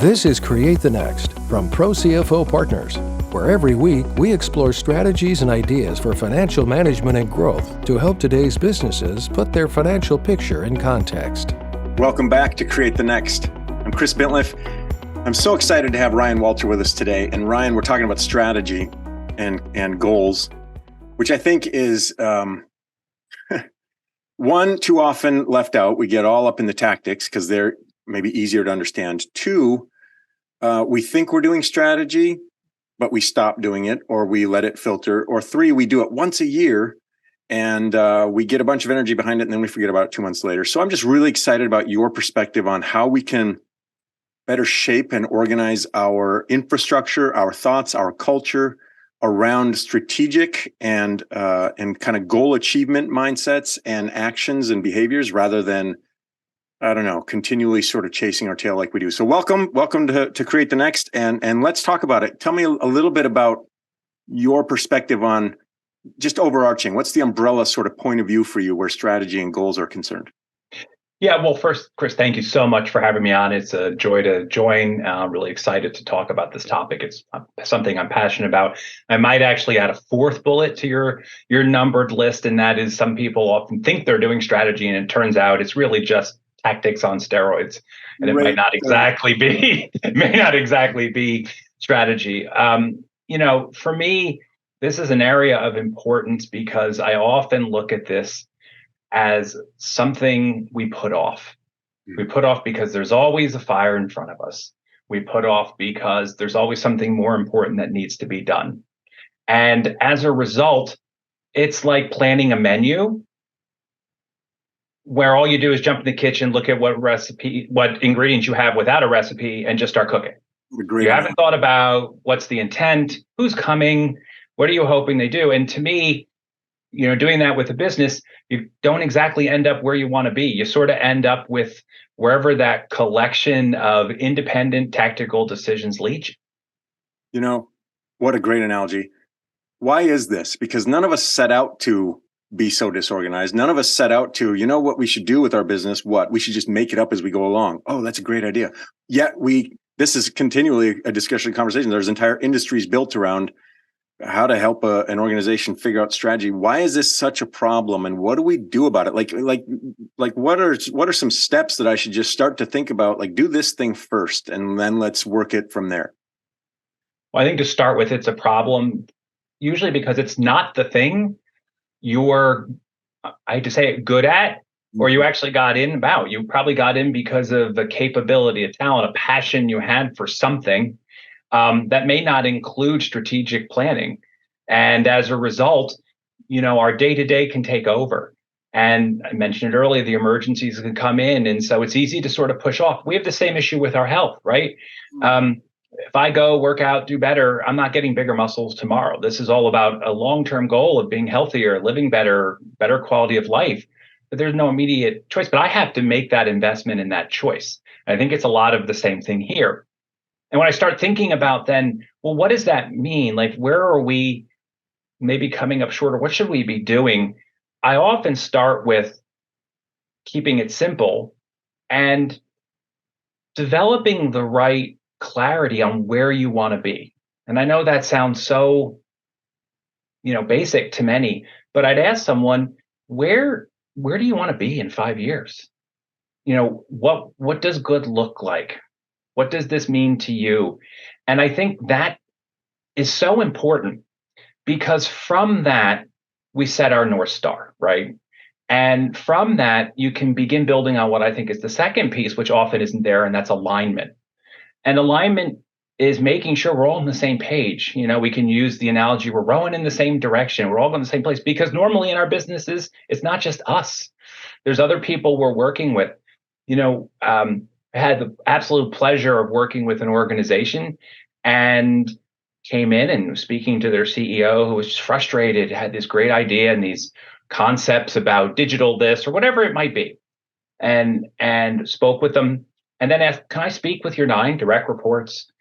This is Create the Next from ProCFO Partners, where every week we explore strategies and ideas for financial management and growth to help today's businesses put their financial picture in context. Welcome back to Create the Next. I'm Chris Bintliff. I'm so excited to have Ryan Walter with us today. And Ryan, we're talking about strategy and goals, which I think is one, too often left out. We get all up in the tactics because they're maybe easier to understand. Two, we think we're doing strategy, but we stop doing it or we let it filter. Or three, we do it once a year and we get a bunch of energy behind it and then we forget about it 2 months later. So I'm just really excited about your perspective on how we can better shape and organize our infrastructure, our thoughts, our culture around strategic and kind of goal achievement mindsets and actions and behaviors rather than, I don't know, continually sort of chasing our tail like we do. So welcome to Create the Next, and let's talk about it. Tell me a little bit about your perspective on just overarching. What's the umbrella sort of point of view for you where strategy and goals are concerned? Yeah, well, first, Chris, thank you so much for having me on. It's a joy to join. Really excited to talk about this topic. It's something I'm passionate about. I might actually add a fourth bullet to your numbered list, and that is some people often think they're doing strategy, and it turns out it's really just tactics on steroids, and it may not exactly be strategy. For me, this is an area of importance because I often look at this as something we put off. We put off because there's always a fire in front of us. We put off because there's always something more important that needs to be done. And as a result, it's like planning a menu where all you do is jump in the kitchen, look at what ingredients you have without a recipe, and just start cooking. You haven't thought about what's the intent, who's coming, what are you hoping they do? And to me, doing that with a business, you don't exactly end up where you want to be. You sort of end up with wherever that collection of independent tactical decisions lead you. What a great analogy. Why is this? Because none of us set out to be so disorganized. None of us set out to, what we should do with our business, we should just make it up as we go along. Oh, that's a great idea. Yet this is continually a discussion, conversation. There's entire industries built around how to help an organization figure out strategy. Why is this such a problem? And what do we do about it? Like what are some steps that I should just start to think about? Like, do this thing first, and then let's work it from there. Well, I think to start with, it's a problem usually because it's not the thing you're, I hate to say it, good at, or you actually got in about. You probably got in because of a capability, a talent, a passion you had for something that may not include strategic planning. And as a result, our day-to-day can take over. And I mentioned it earlier, the emergencies can come in. And so it's easy to sort of push off. We have the same issue with our health, right? If I go work out, do better, I'm not getting bigger muscles tomorrow. This is all about a long-term goal of being healthier, living better quality of life. But there's no immediate choice. But I have to make that investment in that choice. I think it's a lot of the same thing here. And when I start thinking about then, well, what does that mean? Like, where are we maybe coming up short, or what should we be doing? I often start with keeping it simple and developing the right clarity on where you want to be. And I know that sounds so, basic to many, but I'd ask someone, where do you want to be in 5 years? What does good look like? What does this mean to you? And I think that is so important because from that, we set our North Star, right? And from that, you can begin building on what I think is the second piece, which often isn't there, and that's alignment. And alignment is making sure we're all on the same page. We can use the analogy, we're rowing in the same direction. We're all going the same place, because normally in our businesses, it's not just us. There's other people we're working with. I had the absolute pleasure of working with an organization and came in and was speaking to their CEO, who was frustrated, had this great idea and these concepts about digital this or whatever it might be, and spoke with them. And then asked, can I speak with your 9 direct reports?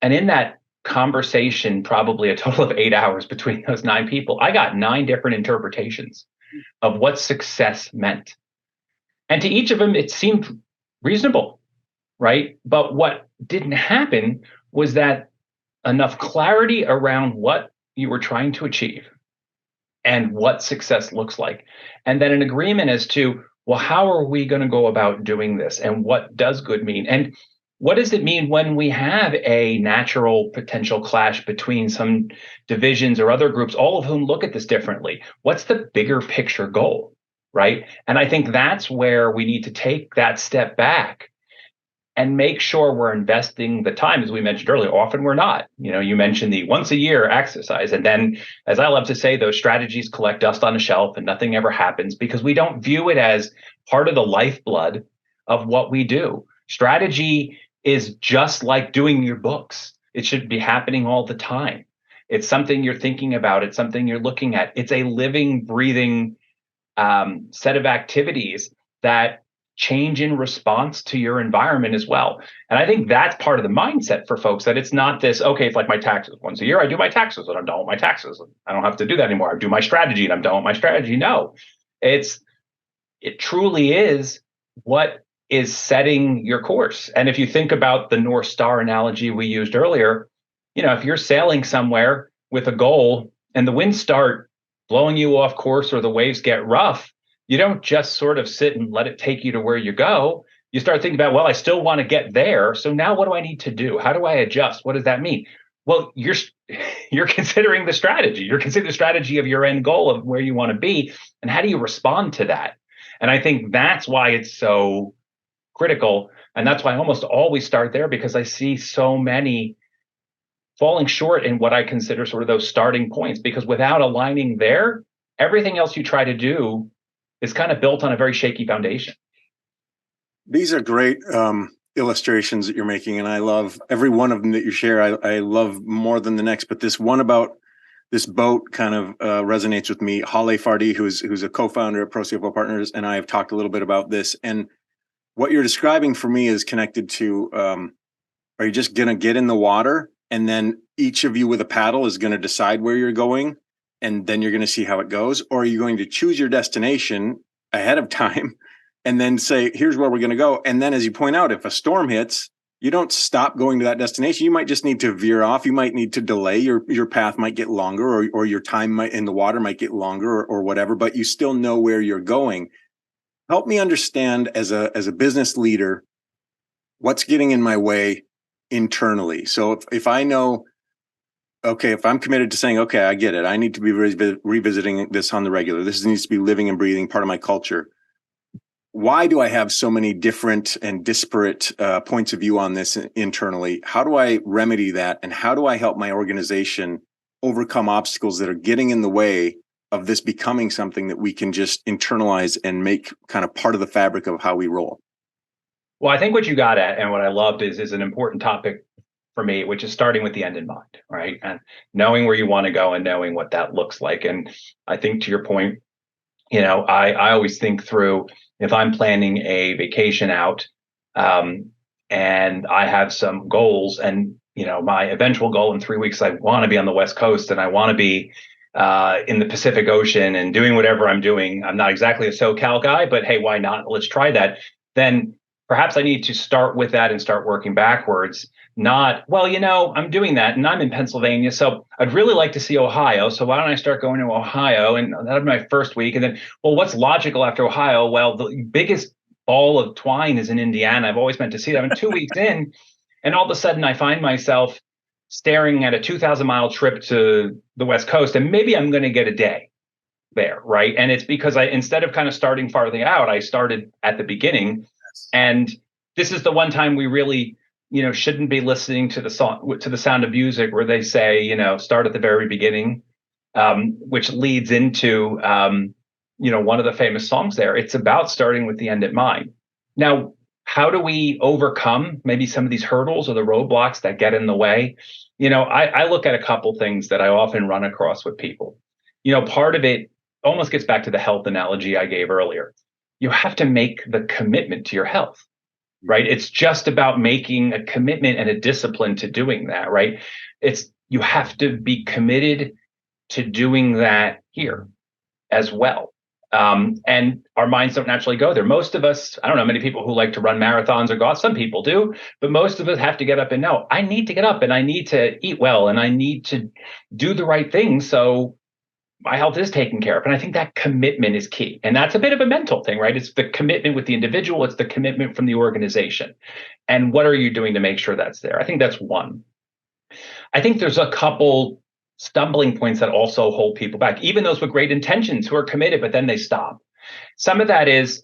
And in that conversation, probably a total of 8 hours between those 9 people, I got 9 different interpretations of what success meant. And to each of them, it seemed reasonable. right? But what didn't happen was that enough clarity around what you were trying to achieve and what success looks like. And then an agreement as to, well, how are we going to go about doing this? And what does good mean? And what does it mean when we have a natural potential clash between some divisions or other groups, all of whom look at this differently? What's the bigger picture goal, right? And I think that's where we need to take that step back and make sure we're investing the time, as we mentioned earlier. Often we're not. You mentioned the once a year exercise. And then, as I love to say, those strategies collect dust on a shelf and nothing ever happens because we don't view it as part of the lifeblood of what we do. Strategy is just like doing your books. It should be happening all the time. It's something you're thinking about. It's something you're looking at. It's a living, breathing set of activities that change in response to your environment as well. And I think that's part of the mindset for folks, that it's not this, okay, it's like my taxes. Once a year, I do my taxes and I'm done with my taxes. I don't have to do that anymore. I do my strategy and I'm done with my strategy. No, it truly is what is setting your course. And if you think about the North Star analogy we used earlier, if you're sailing somewhere with a goal and the winds start blowing you off course or the waves get rough, you don't just sort of sit and let it take you to where you go. You start thinking about, well, I still want to get there. So now what do I need to do? How do I adjust? What does that mean? Well, you're considering the strategy. You're considering the strategy of your end goal of where you want to be. And how do you respond to that? And I think that's why it's so critical. And that's why I almost always start there, because I see so many falling short in what I consider sort of those starting points, because without aligning there, everything else you try to do is kind of built on a very shaky foundation. These are great illustrations that you're making, and I love every one of them that you share. I love more than the next, but this one about this boat kind of resonates with me. Hale Fardi, who's a co-founder of ProCFO Partners, and I have talked a little bit about this. And what you're describing for me is connected to, are you just going to get in the water and then each of you with a paddle is going to decide where you're going and then you're going to see how it goes? Or are you going to choose your destination ahead of time and then say, here's where we're going to go? And then, as you point out, if a storm hits, you don't stop going to that destination. You might just need to veer off. You might need to delay. Your path might get longer, or your time in the water might get longer, or whatever, but you still know where you're going. Help me understand, as a business leader, what's getting in my way internally. So if I know, okay, if I'm committed to saying, okay, I get it, I need to be revisiting this on the regular. This needs to be living and breathing part of my culture. Why do I have so many different and disparate points of view on this internally? How do I remedy that? And how do I help my organization overcome obstacles that are getting in the way of this becoming something that we can just internalize and make kind of part of the fabric of how we roll? Well, I think what you got at, and what I loved, is an important topic for me, which is starting with the end in mind, right? And knowing where you want to go and knowing what that looks like. And I think, to your point, I always think through, if I'm planning a vacation out, and I have some goals, and my eventual goal in 3 weeks, I want to be on the West Coast and I want to be in the Pacific Ocean and doing whatever I'm doing. I'm not exactly a SoCal guy, but hey, why not? Let's try that. Then perhaps I need to start with that and start working backwards. Not, well, I'm doing that and I'm in Pennsylvania, so I'd really like to see Ohio. So why don't I start going to Ohio? And that'll be my first week. And then, well, what's logical after Ohio? Well, the biggest ball of twine is in Indiana. I've always meant to see that. I'm 2 weeks in, and all of a sudden I find myself staring at a 2,000-mile trip to the West Coast, and maybe I'm going to get a day there, right? And it's because instead of kind of starting farther out, I started at the beginning. And this is the one time we really, shouldn't be listening to the song, to the Sound of Music, where they say, start at the very beginning, which leads into, one of the famous songs there. It's about starting with the end in mind. Now, how do we overcome maybe some of these hurdles or the roadblocks that get in the way? I look at a couple things that I often run across with people. Part of it almost gets back to the health analogy I gave earlier. You have to make the commitment to your health, right? It's just about making a commitment and a discipline to doing that, right? You have to be committed to doing that here as well. And our minds don't naturally go there. Most of us, I don't know many people who like to run marathons or golf. Some people do, but most of us have to get up and know, I need to get up and I need to eat well and I need to do the right thing. So my health is taken care of. And I think that commitment is key. And that's a bit of a mental thing, right? It's the commitment with the individual. It's the commitment from the organization. And what are you doing to make sure that's there? I think that's one. I think there's a couple stumbling points that also hold people back, even those with great intentions who are committed, but then they stop. Some of that is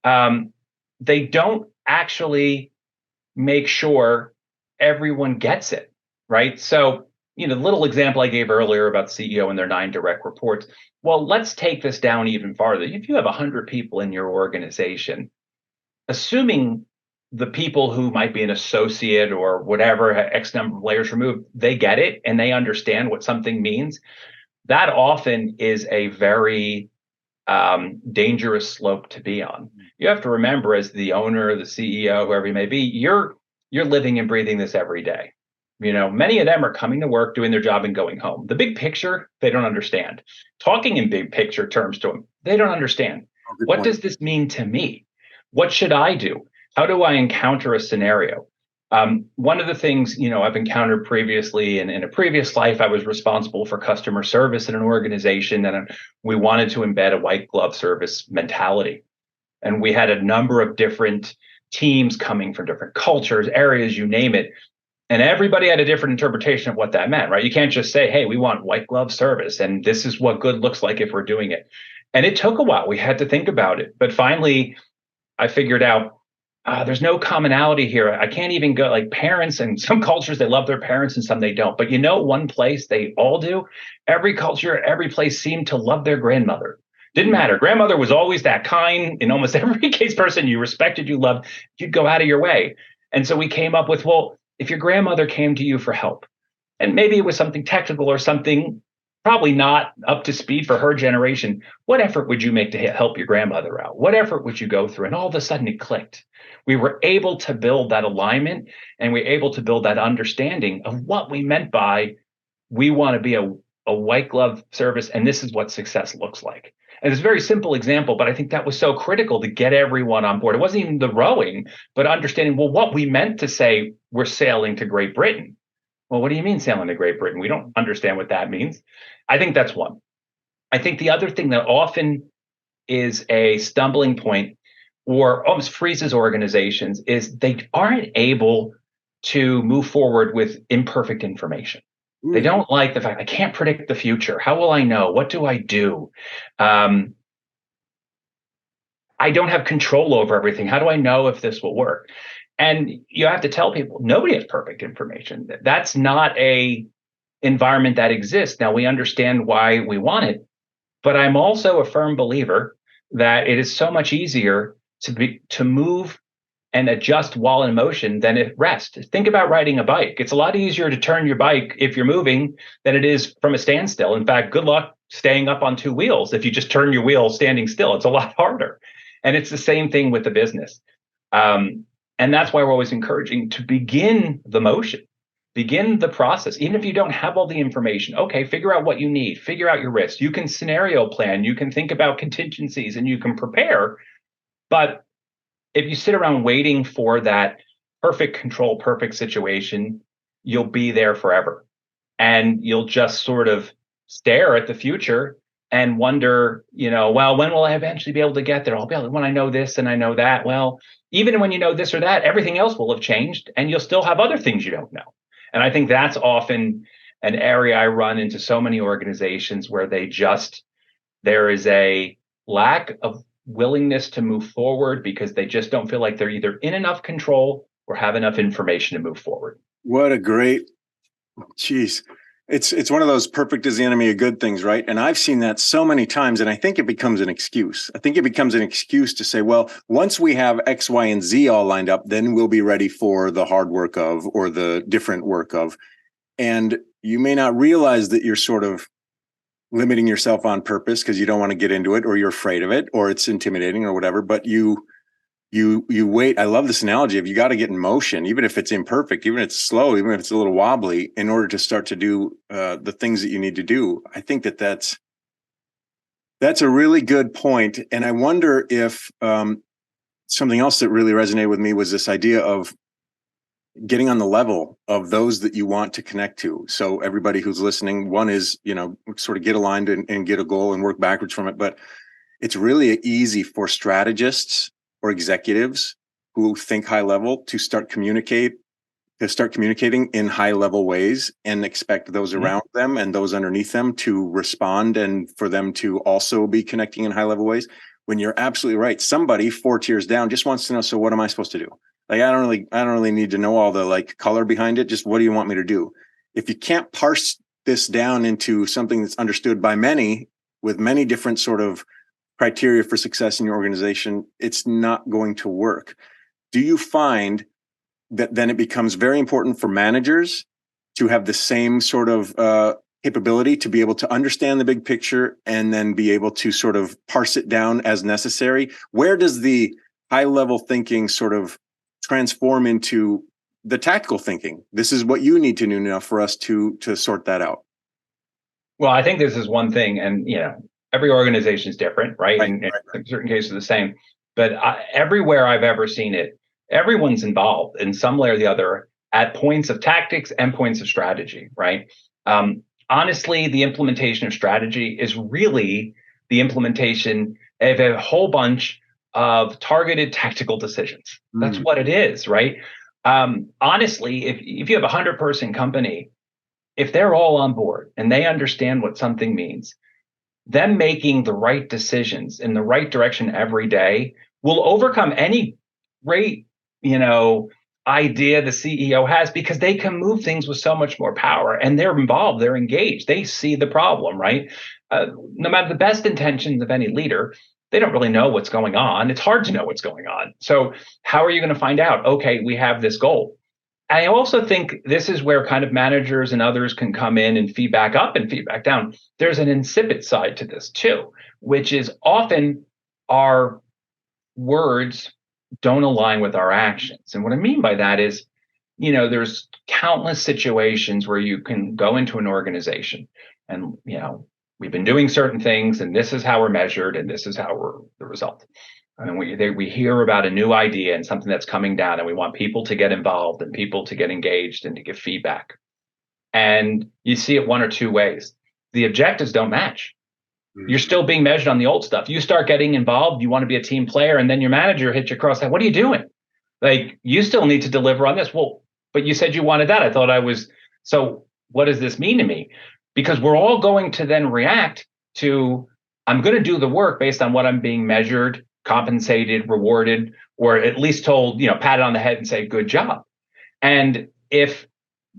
they don't actually make sure everyone gets it, right? So, the little example I gave earlier about the CEO and their 9 direct reports. Well, let's take this down even farther. If you have 100 people in your organization, assuming the people who might be an associate or whatever, X number of layers removed, they get it and they understand what something means. That often is a very dangerous slope to be on. You have to remember, as the owner, the CEO, whoever you may be, you're living and breathing this every day. Many of them are coming to work, doing their job and going home. The big picture, they don't understand. Talking in big picture terms to them, they don't understand. What does this mean to me? What should I do? How do I encounter a scenario? One of the things, I've encountered previously, and in a previous life, I was responsible for customer service in an organization, and we wanted to embed a white glove service mentality. And we had a number of different teams coming from different cultures, areas, you name it. And everybody had a different interpretation of what that meant, right? You can't just say, hey, we want white glove service, and this is what good looks like if we're doing it. And it took a while. We had to think about it. But finally, I figured out, there's no commonality here. I can't even go, like parents, and some cultures, they love their parents and some they don't. But one place they all do, every culture, every place seemed to love their grandmother. Didn't matter. Grandmother was always that kind. In almost every case, person you respected, you loved, you'd go out of your way. And so we came up with, well, if your grandmother came to you for help, and maybe it was something technical or something probably not up to speed for her generation, what effort would you make to help your grandmother out? What effort would you go through? And all of a sudden it clicked. We were able to build that alignment, and we were able to build that understanding of what we meant by, we want to be a white glove service, and this is what success looks like. And it's a very simple example, but I think that was so critical to get everyone on board. It wasn't even the rowing, but understanding, well, what we meant to say, we're sailing to Great Britain. Well, what do you mean sailing to Great Britain? We don't understand what that means. I think that's one. I think the other thing that often is a stumbling point or almost freezes organizations is they aren't able to move forward with imperfect information. They don't like the fact, I can't predict the future. How will I know? What do I do? I don't have control over everything. How do I know if this will work? And you have to tell people, nobody has perfect information. That's not a environment that exists. Now, we understand why we want it, but I'm also a firm believer that it is so much easier to move and adjust while in motion than at rest. Think about riding a bike. It's a lot easier to turn your bike if you're moving than it is from a standstill. In fact, good luck staying up on 2 wheels. If you just turn your wheel standing still, it's a lot harder. And it's the same thing with the business. And that's why we're always encouraging to begin the motion, begin the process. Even if you don't have all the information, okay, figure out what you need, figure out your risks. You can scenario plan, you can think about contingencies, and you can prepare. But if you sit around waiting for that perfect control, perfect situation, you'll be there forever. And you'll just sort of stare at the future and wonder, well, when will I eventually be able to get there? I'll be able to, when I know this and I know that. Well, even when you know this or that, everything else will have changed and you'll still have other things you don't know. And I think that's often an area I run into so many organizations where there is a lack of willingness to move forward because they just don't feel like they're either in enough control or have enough information to move forward. What a great, geez. It's one of those perfect is the enemy of good things, right? And I've seen that so many times, and I think it becomes an excuse. I think it becomes an excuse to say, well, once we have X, Y, and Z all lined up, then we'll be ready for the hard work of, or the different work of. And you may not realize that you're sort of limiting yourself on purpose because you don't want to get into it, or you're afraid of it, or it's intimidating or whatever, but you wait. I love this analogy of you got to get in motion, even if it's imperfect, even if it's slow, even if it's a little wobbly, in order to start to do the things that you need to do. I think that's That's a really good point. And I wonder if something else that really resonated with me was this idea of getting on the level of those that you want to connect to. So everybody who's listening, one is, sort of get aligned and get a goal and work backwards from it. But it's really easy for strategists or executives who think high level to start communicating in high level ways and expect those around them and those underneath them to respond and for them to also be connecting in high level ways. When you're absolutely right, somebody 4 tiers down just wants to know, so what am I supposed to do? Like, I don't really need to know all the color behind it. Just what do you want me to do? If you can't parse this down into something that's understood by many with many different sort of criteria for success in your organization, it's not going to work. Do you find that then it becomes very important for managers to have the same sort of capability to be able to understand the big picture and then be able to sort of parse it down as necessary? Where does the high level thinking sort of transform into the tactical thinking? This is what you need to know now for us to sort that out. Well, I think this is one thing, and every organization is different, right? In certain cases, the same. But everywhere I've ever seen it, everyone's involved in some way or the other at points of tactics and points of strategy, right? Honestly, the implementation of strategy is really the implementation of a whole bunch of targeted tactical decisions. That's what it is, right? Honestly, if you have a 100-person company, if they're all on board and they understand what something means, them making the right decisions in the right direction every day will overcome any great, idea the CEO has, because they can move things with so much more power and they're involved, they're engaged, they see the problem, right? No matter the best intentions of any leader, they don't really know what's going on. It's hard to know what's going on. So how are you going to find out? Okay, we have this goal. I also think this is where kind of managers and others can come in and feedback up and feedback down. There's an insipid side to this too, which is often our words don't align with our actions. And what I mean by that is, there's countless situations where you can go into an organization and, we've been doing certain things and this is how we're measured and this is how we're the result. And we hear about a new idea and something that's coming down and we want people to get involved and people to get engaged and to give feedback. And you see it one or two ways. The objectives don't match. You're still being measured on the old stuff. You start getting involved, you want to be a team player, and then your manager hits you across that. What are you doing? Like, you still need to deliver on this. Well, but you said you wanted that. I thought I was. So what does this mean to me? Because we're all going to then react to, I'm going to do the work based on what I'm being measured, compensated, rewarded, or at least told, patted on the head and say, good job. And if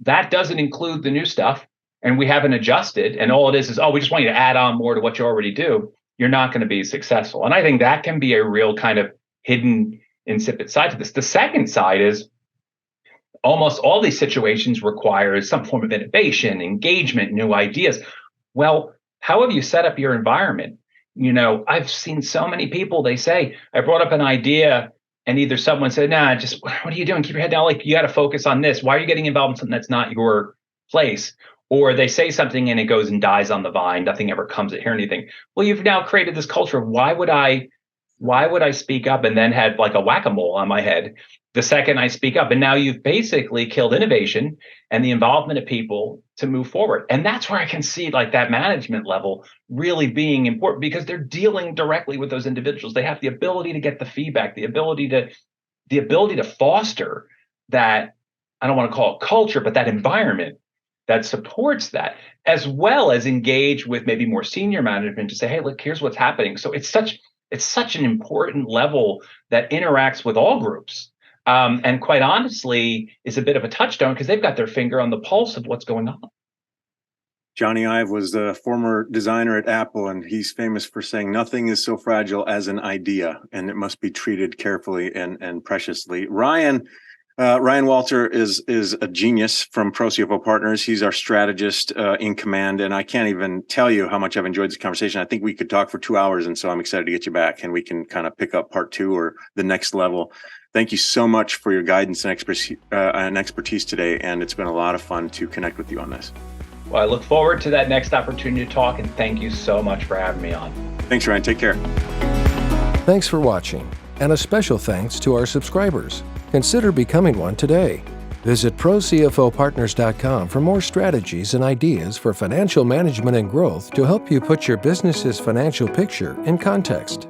that doesn't include the new stuff, and we haven't adjusted, and all it is, we just want you to add on more to what you already do, you're not going to be successful. And I think that can be a real kind of hidden, insipid side to this. The second side is almost all these situations require some form of innovation, engagement, new ideas. Well, how have you set up your environment? I've seen so many people, they say, I brought up an idea, and either someone said, nah, just what are you doing? Keep your head down. Like, you got to focus on this. Why are you getting involved in something that's not your place? Or they say something and it goes and dies on the vine. Nothing ever comes to hear anything. Well, you've now created this culture of why would I speak up, and then had like a whack-a-mole on my head the second I speak up. And now you've basically killed innovation and the involvement of people to move forward. And that's where I can see like that management level really being important, because they're dealing directly with those individuals. They have the ability to get the feedback, the ability to foster that, I don't want to call it culture, but that environment that supports that, as well as engage with maybe more senior management to say, hey, look, here's what's happening. So it's such an important level that interacts with all groups. And quite honestly, is a bit of a touchstone because they've got their finger on the pulse of what's going on. Johnny Ive was the former designer at Apple, and he's famous for saying nothing is so fragile as an idea, and it must be treated carefully and preciously. Ryan Walter is a genius from ProCFO Partners. He's our strategist in command, and I can't even tell you how much I've enjoyed this conversation. I think we could talk for 2 hours, and so I'm excited to get you back, and we can kind of pick up part 2 or the next level. Thank you so much for your guidance and expertise today, and it's been a lot of fun to connect with you on this. Well, I look forward to that next opportunity to talk, and thank you so much for having me on. Thanks, Ryan. Take care. Thanks for watching, and a special thanks to our subscribers. Consider becoming one today. Visit ProCFOPartners.com for more strategies and ideas for financial management and growth to help you put your business's financial picture in context.